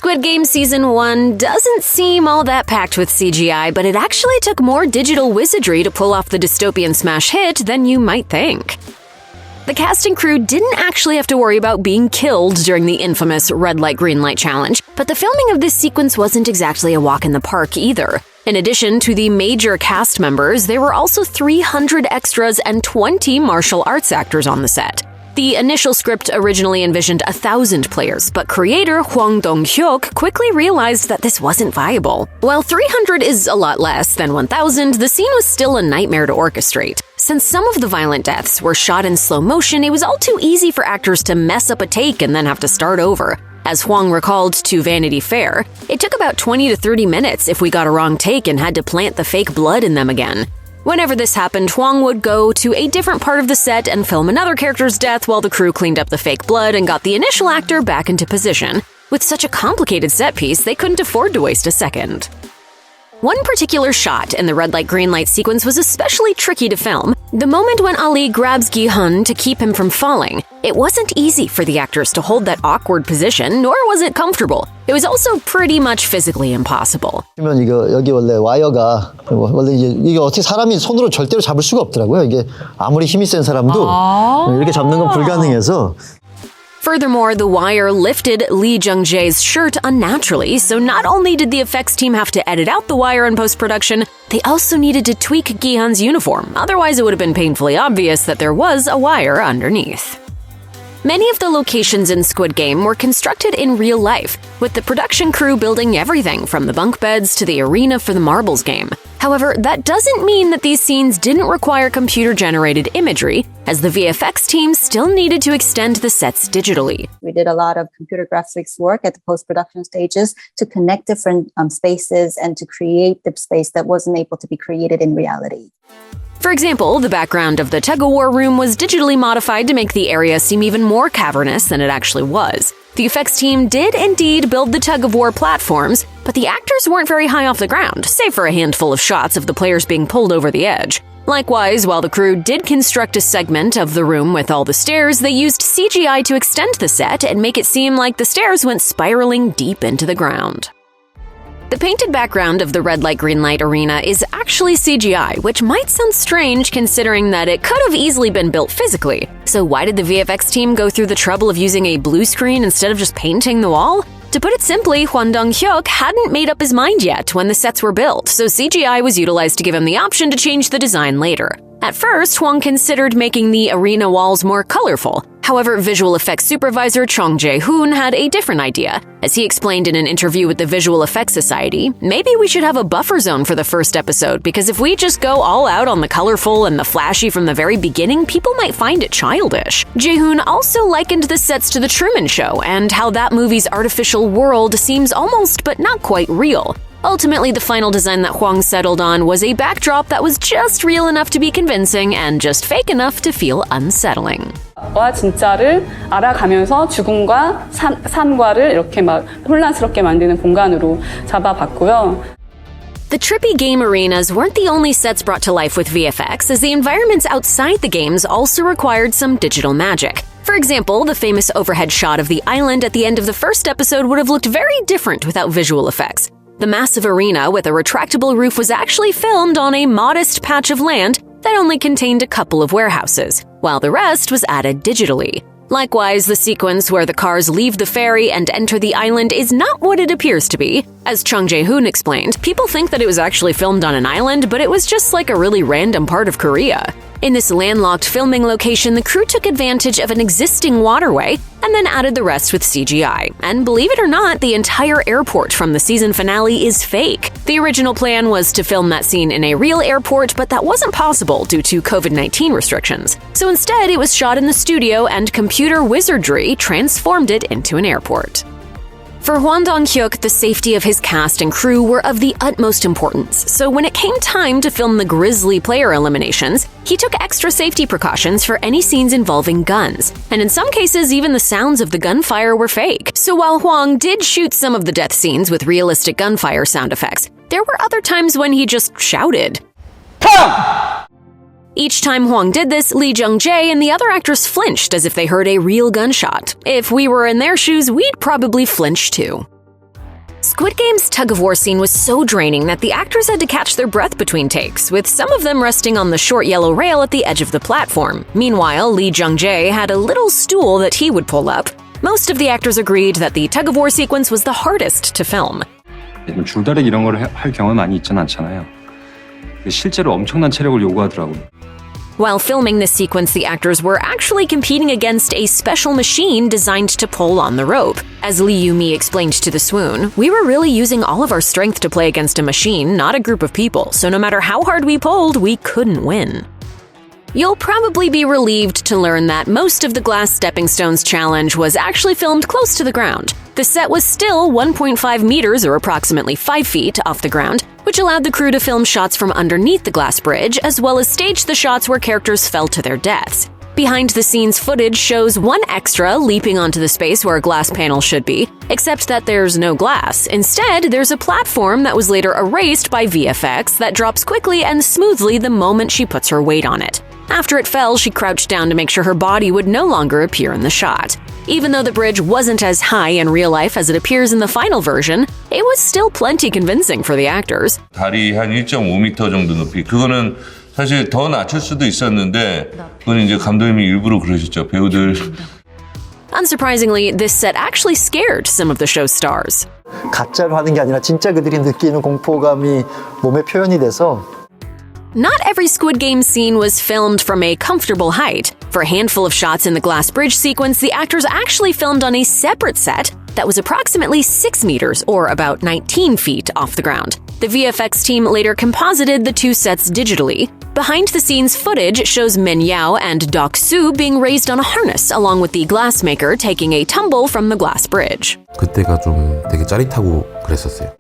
Squid Game Season 1 doesn't seem all that packed with CGI, but it actually took more digital wizardry to pull off the dystopian smash hit than you might think. The cast and crew didn't actually have to worry about being killed during the infamous red light green light challenge, but the filming of this sequence wasn't exactly a walk in the park either. In addition to the major cast members, there were also 300 extras and 20 martial arts actors on the set. The initial script originally envisioned 1,000 players, but creator Hwang Dong-hyuk quickly realized that this wasn't viable. While 300 is a lot less than 1,000, the scene was still a nightmare to orchestrate. Since some of the violent deaths were shot in slow motion, it was all too easy for actors to mess up a take and then have to start over. As Hwang recalled to Vanity Fair, it took about 20 to 30 minutes if we got a wrong take and had to plant the fake blood in them again. Whenever this happened, Hwang would go to a different part of the set and film another character's death while the crew cleaned up the fake blood and got the initial actor back into position. With such a complicated set piece, they couldn't afford to waste a second. One particular shot in the red light green light sequence was especially tricky to film. The moment when Ali grabs Gi-hun to keep him from falling. It wasn't easy for the actors to hold that awkward position, nor was it comfortable. It was also pretty much physically impossible. 이거 여기 원래 와이어가 원래 이게 어떻게 사람이 손으로 절대로 잡을 수가 없더라고요. 이게 아무리 힘이 센 사람도 이렇게 잡는 건 불가능해서. Furthermore, the wire lifted Lee Jung-jae's shirt unnaturally, so not only did the effects team have to edit out the wire in post-production, they also needed to tweak Gi-hun's uniform, otherwise it would have been painfully obvious that there was a wire underneath. Many of the locations in Squid Game were constructed in real life, with the production crew building everything from the bunk beds to the arena for the marbles game. However, that doesn't mean that these scenes didn't require computer-generated imagery, as the VFX team still needed to extend the sets digitally. We did a lot of computer graphics work at the post-production stages to connect different spaces and to create the space that wasn't able to be created in reality. For example, the background of the Tug-of-war room was digitally modified to make the area seem even more cavernous than it actually was. The effects team did indeed build the Tug-of-war platforms, but the actors weren't very high off the ground, save for a handful of shots of the players being pulled over the edge. Likewise, while the crew did construct a segment of the room with all the stairs, they used CGI to extend the set and make it seem like the stairs went spiraling deep into the ground. The painted background of the red light green light arena is actually CGI, which might sound strange considering that it could have easily been built physically. So why did the VFX team go through the trouble of using a blue screen instead of just painting the wall? To put it simply, Hwang Dong-hyuk hadn't made up his mind yet when the sets were built, so CGI was utilized to give him the option to change the design later. At first, Hwang considered making the arena walls more colorful. However, visual effects supervisor Chung Jae-hoon had a different idea. As he explained in an interview with the Visual Effects Society, maybe we should have a buffer zone for the first episode, because if we just go all out on the colorful and the flashy from the very beginning, people might find it childish. Jae-hoon also likened the sets to The Truman Show and how that movie's artificial world seems almost but not quite real. Ultimately, the final design that Hwang settled on was a backdrop that was just real enough to be convincing and just fake enough to feel unsettling. 와 진짜를 알아가면서 죽음과 산과를 이렇게 막 혼란스럽게 만드는 공간으로 잡아봤고요. The trippy game arenas weren't the only sets brought to life with VFX, as the environments outside the games also required some digital magic. For example, the famous overhead shot of the island at the end of the first episode would have looked very different without visual effects. The massive arena with a retractable roof was actually filmed on a modest patch of land that only contained a couple of warehouses, while the rest was added digitally. Likewise, the sequence where the cars leave the ferry and enter the island is not what it appears to be. As Chung Jae-hoon explained, people think that it was actually filmed on an island, but it was just like a really random part of Korea. In this landlocked filming location, the crew took advantage of an existing waterway and then added the rest with CGI. And believe it or not, the entire airport from the season finale is fake. The original plan was to film that scene in a real airport, but that wasn't possible due to COVID-19 restrictions. So instead, it was shot in the studio and computer wizardry transformed it into an airport. For Hwang Dong-hyuk, the safety of his cast and crew were of the utmost importance, so when it came time to film the grisly player eliminations, he took extra safety precautions for any scenes involving guns, and in some cases even the sounds of the gunfire were fake. So while Hwang did shoot some of the death scenes with realistic gunfire sound effects, there were other times when he just shouted. Come! Each time Hwang did this, Lee Jung-jae and the other actors flinched as if they heard a real gunshot. If we were in their shoes, we'd probably flinch too. Squid Game's tug-of-war scene was so draining that the actors had to catch their breath between takes, with some of them resting on the short yellow rail at the edge of the platform. Meanwhile, Lee Jung-jae had a little stool that he would pull up. Most of the actors agreed that the tug-of-war sequence was the hardest to film. 줄다리기 이런 걸 할 경험이 많이 있지는 않잖아요. 실제로 엄청난 체력을 요구하더라고요. While filming this sequence, the actors were actually competing against a special machine designed to pull on the rope. As Lee Yu-mi explained to The Swoon, "We were really using all of our strength to play against a machine, not a group of people, so no matter how hard we pulled, we couldn't win." You'll probably be relieved to learn that most of the Glass Stepping Stones challenge was actually filmed close to the ground. The set was still 1.5 meters, or approximately 5 feet, off the ground, which allowed the crew to film shots from underneath the glass bridge, as well as stage the shots where characters fell to their deaths. Behind-the-scenes footage shows one extra leaping onto the space where a glass panel should be, except that there's no glass. Instead, there's a platform that was later erased by VFX that drops quickly and smoothly the moment she puts her weight on it. After it fell, she crouched down to make sure her body would no longer appear in the shot. Even though the bridge wasn't as high in real life as it appears in the final version, it was still plenty convincing for the actors. 다리 한 1.5m 정도 높이. 그거는 사실 더 낮출 수도 있었는데 그건 이제 감독님이 일부러 그러셨죠. 배우들. Unsurprisingly, this set actually scared some of the show's stars. 가짜로 하는 게 아니라 진짜 그들이 느끼는 공포감이 몸에 표현이 돼서 Not every Squid Game scene was filmed from a comfortable height. For a handful of shots in the glass bridge sequence, the actors actually filmed on a separate set that was approximately 6 meters, or about 19 feet, off the ground. The VFX team later composited the two sets digitally. Behind-the-scenes footage shows Min Yao and Dok Soo being raised on a harness, along with the glassmaker taking a tumble from the glass bridge. 그때가 좀 되게 짜릿하고 그랬었어요.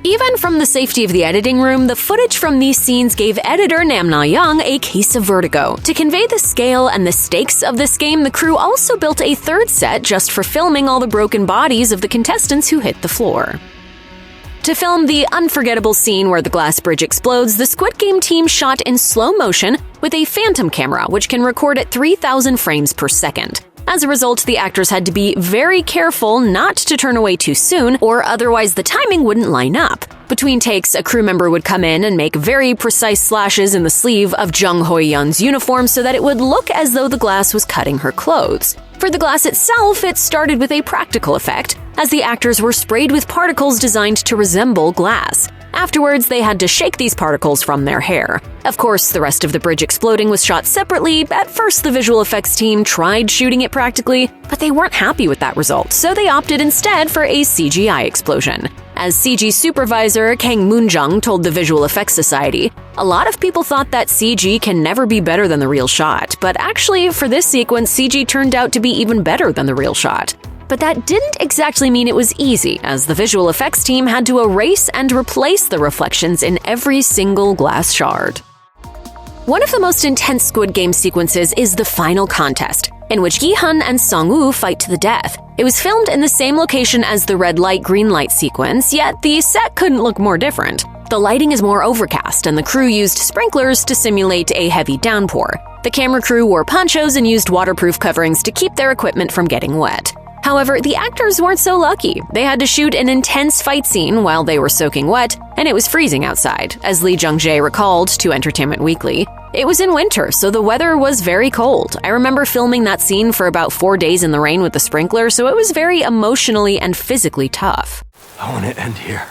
Even from the safety of the editing room, the footage from these scenes gave editor Nam Na-young a case of vertigo. To convey the scale and the stakes of this game, the crew also built a third set just for filming all the broken bodies of the contestants who hit the floor. To film the unforgettable scene where the glass bridge explodes, the Squid Game team shot in slow motion with a phantom camera, which can record at 3,000 frames per second. As a result, the actors had to be very careful not to turn away too soon, or otherwise the timing wouldn't line up. Between takes, a crew member would come in and make very precise slashes in the sleeve of Jung Hoi-yeon's uniform so that it would look as though the glass was cutting her clothes. For the glass itself, it started with a practical effect, as the actors were sprayed with particles designed to resemble glass. Afterwards, they had to shake these particles from their hair. Of course, the rest of the bridge exploding was shot separately. At first, the visual effects team tried shooting it practically, but they weren't happy with that result, so they opted instead for a CGI explosion. As CG supervisor, Kang Moon-jung told the Visual Effects Society, "A lot of people thought that CG can never be better than the real shot, but actually, for this sequence, CG turned out to be even better than the real shot." But that didn't exactly mean it was easy, as the visual effects team had to erase and replace the reflections in every single glass shard. One of the most intense Squid Game sequences is the final contest, in which Gi-hun and Song-woo fight to the death. It was filmed in the same location as the red light, green light sequence, yet the set couldn't look more different. The lighting is more overcast, and the crew used sprinklers to simulate a heavy downpour. The camera crew wore ponchos and used waterproof coverings to keep their equipment from getting wet. However, the actors weren't so lucky. They had to shoot an intense fight scene while they were soaking wet, and it was freezing outside. As Lee Jung-jae recalled to Entertainment Weekly, "It was in winter, so the weather was very cold. I remember filming that scene for about 4 days in the rain with the sprinkler, so it was very emotionally and physically tough." I want to end here.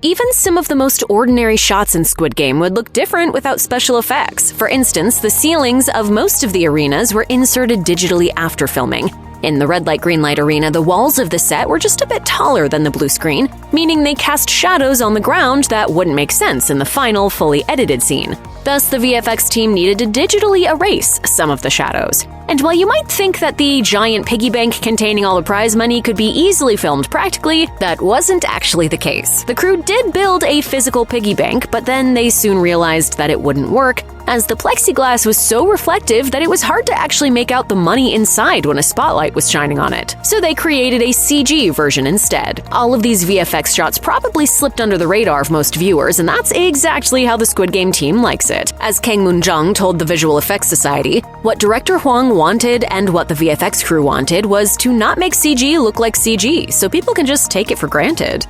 Even some of the most ordinary shots in Squid Game would look different without special effects. For instance, the ceilings of most of the arenas were inserted digitally after filming. In the red light, green light arena, the walls of the set were just a bit taller than the blue screen, meaning they cast shadows on the ground that wouldn't make sense in the final, fully edited scene. Thus, the VFX team needed to digitally erase some of the shadows. And while you might think that the giant piggy bank containing all the prize money could be easily filmed practically, that wasn't actually the case. The crew did build a physical piggy bank, but then they soon realized that it wouldn't work, as the plexiglass was so reflective that it was hard to actually make out the money inside when a spotlight was shining on it. So they created a CG version instead. All of these VFX shots probably slipped under the radar of most viewers, and that's exactly how the Squid Game team likes it. As Kang Moon-jung told the Visual Effects Society, "What director Hwang wanted and what the VFX crew wanted was to not make CG look like CG, so people can just take it for granted.